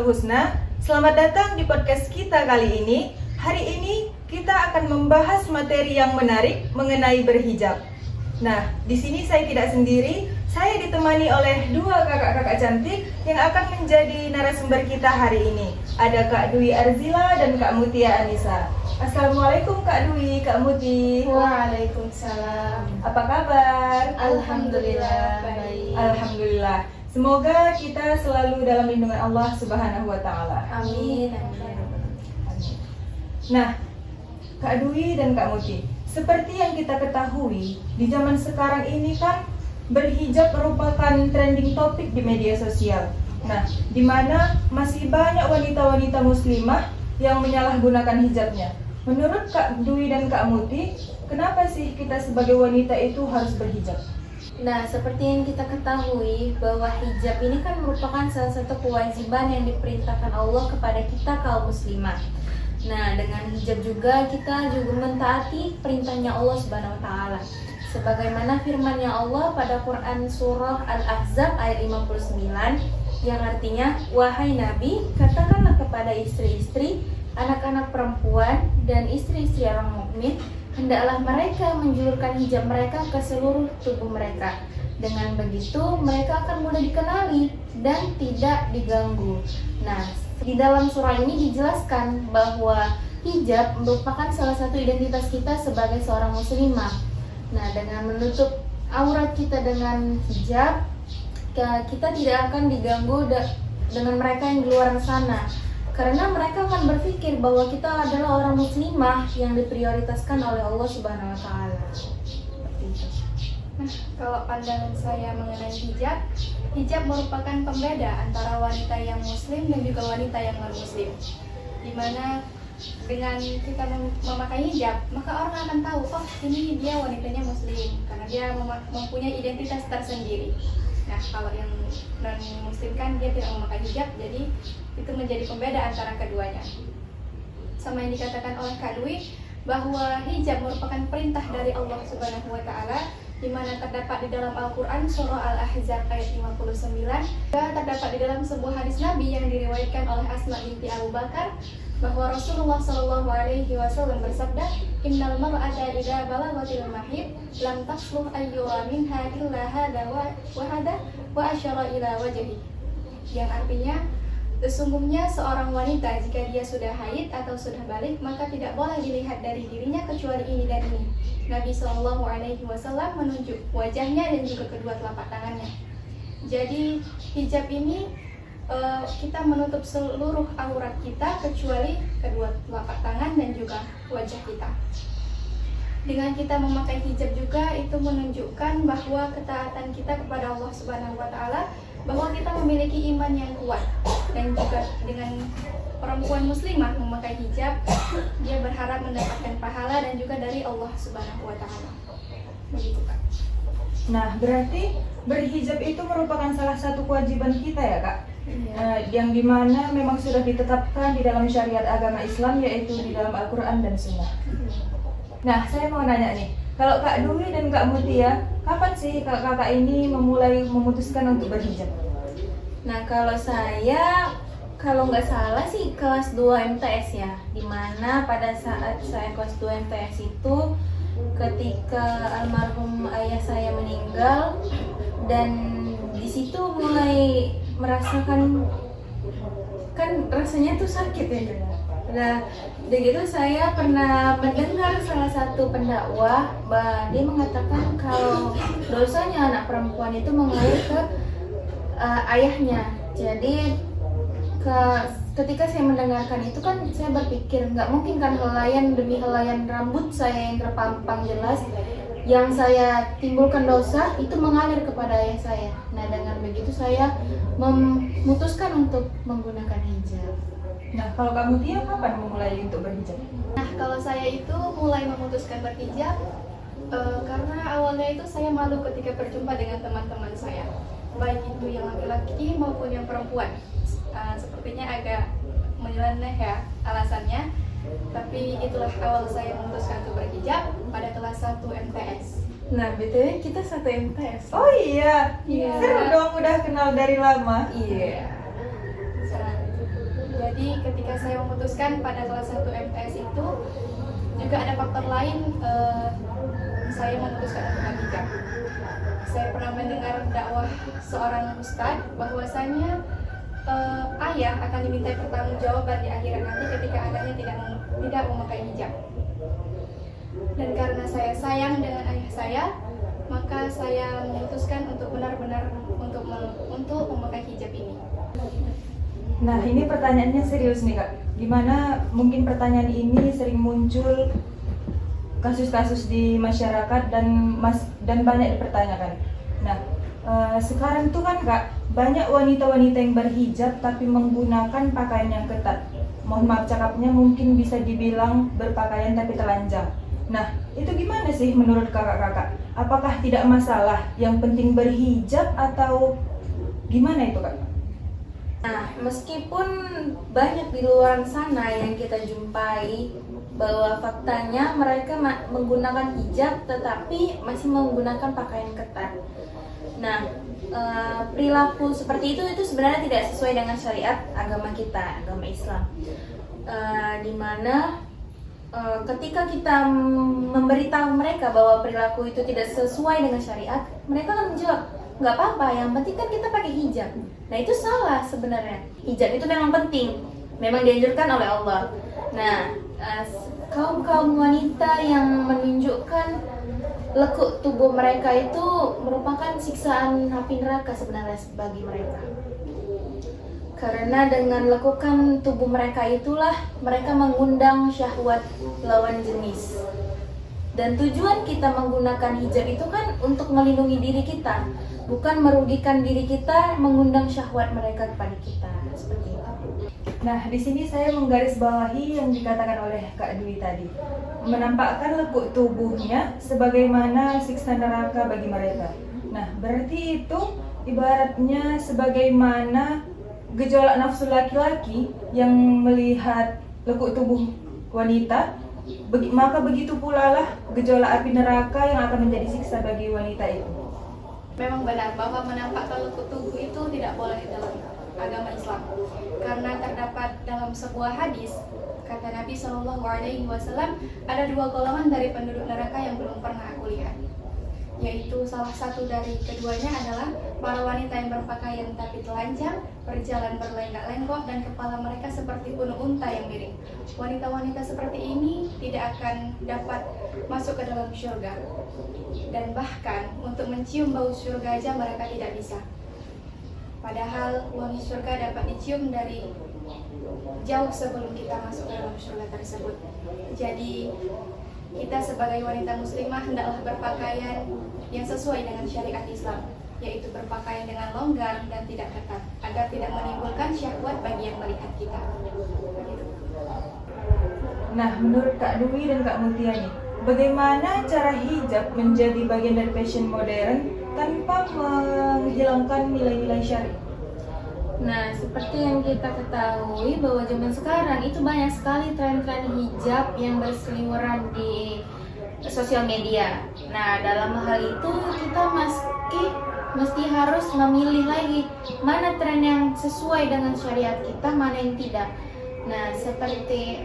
Asmaul Husna. Selamat datang di podcast kita kali ini. Hari ini kita akan membahas materi yang menarik mengenai berhijab. Nah, di sini saya tidak sendiri. Saya ditemani oleh dua kakak-kakak cantik yang akan menjadi narasumber kita hari ini. Ada Kak Dwi Arzila dan Kak Mutia Anissa. Assalamualaikum Kak Dwi, Kak Muti. Waalaikumsalam. Apa kabar? Alhamdulillah baik. Alhamdulillah. Semoga kita selalu dalam lindungan Allah Subhanahu wa taala. Amin. Nah, Kak Dwi dan Kak Muti, seperti yang kita ketahui, di zaman sekarang ini kan berhijab merupakan trending topik di media sosial. Nah, di mana masih banyak wanita-wanita muslimah yang menyalahgunakan hijabnya. Menurut Kak Dwi dan Kak Muti, kenapa sih kita sebagai wanita itu harus berhijab? Nah, seperti yang kita ketahui bahwa hijab ini kan merupakan salah satu kewajiban yang diperintahkan Allah kepada kita kaum muslimah. Nah, dengan hijab juga kita mentaati perintahnya Allah Subhanahu wa taala. Sebagaimana firman-Nya Allah pada Quran surah Al-Ahzab ayat 59 yang artinya, "Wahai Nabi, katakanlah kepada istri-istri, anak-anak perempuan dan istri-istri orang mukmin, hendaklah mereka menjulurkan hijab mereka ke seluruh tubuh mereka. Dengan begitu mereka akan mudah dikenali dan tidak diganggu." Nah, di dalam surah ini dijelaskan bahwa hijab merupakan salah satu identitas kita sebagai seorang muslimah. Nah, dengan menutup aurat kita dengan hijab, kita tidak akan diganggu dengan mereka yang di luar sana. Karena mereka akan berpikir bahwa kita adalah orang muslimah yang diprioritaskan oleh Allah Subhanahu wa taala. Seperti itu. Nah, kalau pandangan saya mengenai hijab merupakan pembeda antara wanita yang muslim dan juga wanita yang non-muslim. Di mana dengan kita memakai hijab, maka orang akan tahu, oh ini dia wanitanya muslim, karena dia mempunyai identitas tersendiri. Nah, kalau yang non-muslim kan dia tidak memakai hijab, jadi itu menjadi pembeda antara keduanya. Sama yang dikatakan oleh Kak Dwi, bahwa hijab merupakan perintah dari Allah Subhanahu wa taala, di mana terdapat di dalam Al-Qur'an surah Al-Ahzab ayat 59, juga terdapat di dalam sebuah hadis Nabi yang diriwayatkan oleh Asma binti Abu Bakar bahwa Rasulullah Shallallahu alaihi wasallam bersabda, "Innal mar'ata idza balaghatil mahid lam tasluh ayyura minha illa hada wa hada wa asyara ila wajhi." Yang artinya, sesungguhnya seorang wanita jika dia sudah haid atau sudah balik, maka tidak boleh dilihat dari dirinya kecuali ini dan ini. Nabi Shallallahu alaihi wasallam menunjuk wajahnya dan juga kedua telapak tangannya. Jadi hijab ini kita menutup seluruh aurat kita kecuali kedua telapak tangan dan juga wajah kita. Dengan kita memakai hijab juga itu menunjukkan bahwa ketaatan kita kepada Allah Subhanahu wa taala, bahwa kita memiliki iman yang kuat. Dan juga dengan perempuan muslimah memakai hijab, dia berharap mendapatkan pahala dan juga dari Allah Subhanahu wa taala. Begitu, Kak. Nah, berarti berhijab itu merupakan salah satu kewajiban kita ya, Kak? Iya. Yang dimana memang sudah ditetapkan di dalam syariat agama Islam, yaitu di dalam Al-Quran dan Sunnah. Nah, saya mau nanya nih, kalau Kak Dwi dan Kak Mutia, kapan sih kakak ini memutuskan untuk berhijab? Nah, kalau saya, kalau nggak salah sih kelas 2 MTS ya, dimana pada saat saya kelas 2 MTS itu ketika almarhum ayah saya meninggal, dan di situ mulai merasakan, kan rasanya tuh sakit ya. Nah, begitu saya pernah mendengar salah satu pendakwah, dia mengatakan kalau dosanya anak perempuan itu mengalir ke ayahnya. Jadi ketika saya mendengarkan itu kan saya berpikir, nggak mungkin kan helaian demi helaian rambut saya yang terpampang jelas, yang saya timbulkan dosa itu mengalir kepada ayah saya. Nah, dengan begitu saya memutuskan untuk menggunakan hijab. Nah, kalau Kak Mutia kapan memulai untuk berhijab? Nah, kalau saya itu mulai memutuskan berhijab karena awalnya itu saya malu ketika berjumpa dengan teman-teman saya, baik itu yang laki-laki maupun yang perempuan. Sepertinya agak menyeleneh ya alasannya, tapi itulah awal saya memutuskan untuk berhijab pada kelas 1 MTS. Nah, BTW kita satu MTS. Oh iya, Iya. seru dong, udah kenal dari lama. Iya. Jadi ketika saya memutuskan pada kelas 1 MTS itu juga ada faktor lain, saya memutuskan untuk berhijab. Saya pernah mendengar dakwah seorang ustadz bahwasanya ayah akan diminta pertanggungjawaban di akhirat nanti ketika anaknya tidak memakai hijab. Dan karena saya sayang dengan ayah saya, maka saya memutuskan untuk benar-benar untuk memakai hijab ini. Nah, ini pertanyaannya serius nih Kak. Gimana mungkin pertanyaan ini sering muncul kasus-kasus di masyarakat dan banyak dipertanyakan. Nah, sekarang tuh kan Kak, banyak wanita-wanita yang berhijab tapi menggunakan pakaian yang ketat. Mohon maaf cakapnya, mungkin bisa dibilang berpakaian tapi telanjang. Nah, itu gimana sih menurut kakak-kakak? Apakah tidak masalah? Yang penting berhijab atau gimana itu Kak? Nah, meskipun banyak di luar sana yang kita jumpai bahwa faktanya mereka menggunakan hijab tetapi masih menggunakan pakaian ketat. Nah, perilaku seperti itu sebenarnya tidak sesuai dengan syariat agama kita, agama Islam. Dimana ketika kita memberitahu mereka bahwa perilaku itu tidak sesuai dengan syariat, mereka akan menjawab, nggak apa-apa, yang penting kan kita pakai hijab. Nah, itu salah sebenarnya. Hijab itu memang penting, memang dianjurkan oleh Allah. Nah, kaum wanita yang menunjukkan lekuk tubuh mereka itu merupakan siksaan api neraka sebenarnya bagi mereka. Karena dengan lekukan tubuh mereka itulah mereka mengundang syahwat lawan jenis. Dan tujuan kita menggunakan hijab itu kan untuk melindungi diri kita, bukan merugikan diri kita mengundang syahwat mereka kepada kita. Seperti itu. Nah, di sini saya menggarisbawahi yang dikatakan oleh Kak Dwi tadi. Menampakkan lekuk tubuhnya sebagaimana siksa neraka bagi mereka. Nah, berarti itu ibaratnya sebagaimana gejolak nafsu laki-laki yang melihat lekuk tubuh wanita, maka begitu pula lah gejolak api neraka yang akan menjadi siksa bagi wanita itu. Memang benar bahwa menampakkan lekuk tubuh itu tidak boleh dalam agama Islam, karena terdapat dalam sebuah hadis kata Nabi SAW, ada 2 golongan dari penduduk neraka yang belum pernah aku lihat, yaitu salah satu dari keduanya adalah para wanita yang berpakaian tapi telanjang, berjalan berlenggak-lenggok dan kepala mereka seperti bunuh unta yang miring. Wanita-wanita seperti ini tidak akan dapat masuk ke dalam surga, dan bahkan untuk mencium bau surga aja mereka tidak bisa. Padahal wangi surga dapat dicium dari jauh sebelum kita masuk ke dalam surga tersebut. Jadi kita sebagai wanita muslimah hendaklah berpakaian yang sesuai dengan syariat Islam, yaitu berpakaian dengan longgar dan tidak ketat, agar tidak menimbulkan syahwat bagi yang melihat kita. Begitu. Nah, menurut Kak Dwi dan Kak Mutia nih, bagaimana cara hijab menjadi bagian dari fashion modern tanpa menghilangkan nilai-nilai syari? Nah, seperti yang kita ketahui bahwa zaman sekarang itu banyak sekali tren-tren hijab yang berseliweran di sosial media. Nah, dalam hal itu kita mesti harus memilih lagi mana tren yang sesuai dengan syariat kita, mana yang tidak. Nah, seperti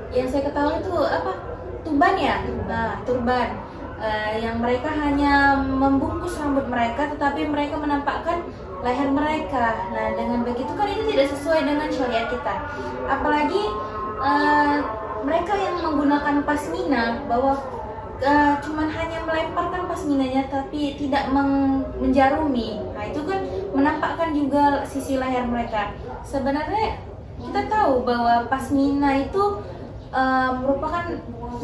yang saya ketahui itu turban ya? Nah, turban. Yang mereka hanya membungkus rambut mereka, tetapi mereka menampakkan leher mereka. Nah, dengan begitu kan itu tidak sesuai dengan syariat kita. Apalagi mereka yang menggunakan pasmina, bahwa cuman hanya melemparkan pasminanya tapi tidak menjarumi. Nah, itu kan menampakkan juga sisi leher mereka. Sebenarnya kita tahu bahwa pasmina itu merupakan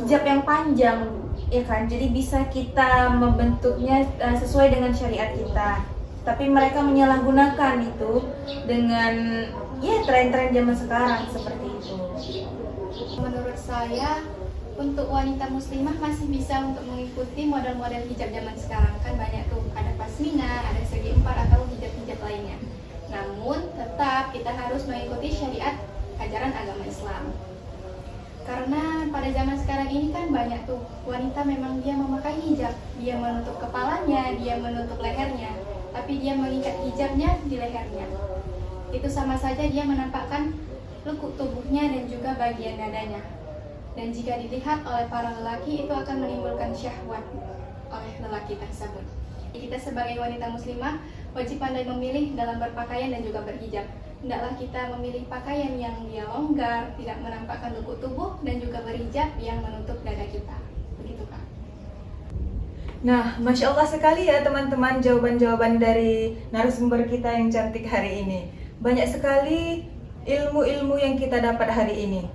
hijab yang panjang, ya kan? Jadi bisa kita membentuknya sesuai dengan syariat kita. Tapi mereka menyalahgunakan itu dengan tren-tren zaman sekarang seperti itu. Menurut saya, untuk wanita muslimah masih bisa untuk mengikuti model-model hijab zaman sekarang. Kan banyak tuh, ada pasmina, ada segi 4 atau hijab-hijab lainnya. Namun tetap kita harus mengikuti syariat ajaran agama Islam. Karena pada zaman sekarang ini kan banyak tuh wanita memang dia memakai hijab, dia menutup kepalanya, dia menutup lehernya, tapi dia mengikat hijabnya di lehernya. Itu sama saja dia menampakkan lekuk tubuhnya dan juga bagian dadanya. Dan jika dilihat oleh para lelaki, itu akan menimbulkan syahwat oleh lelaki tersebut. Kita sebagai wanita muslimah wajib pandai memilih dalam berpakaian dan juga berhijab. Hendaklah kita memilih pakaian yang dia longgar, tidak menampakkan lekuk tubuh, dan juga berhijab yang menutup dada kita. Begitu, Kak. Nah, Masya Allah sekali ya teman-teman jawaban-jawaban dari narasumber kita yang cantik hari ini. Banyak sekali ilmu-ilmu yang kita dapat hari ini.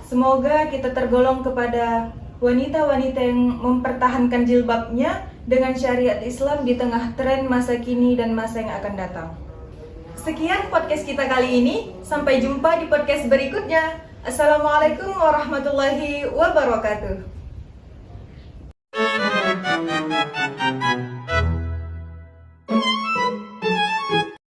Semoga kita tergolong kepada wanita-wanita yang mempertahankan jilbabnya dengan syariat Islam di tengah tren masa kini dan masa yang akan datang. Sekian podcast kita kali ini. Sampai jumpa di podcast berikutnya. Assalamualaikum warahmatullahi wabarakatuh.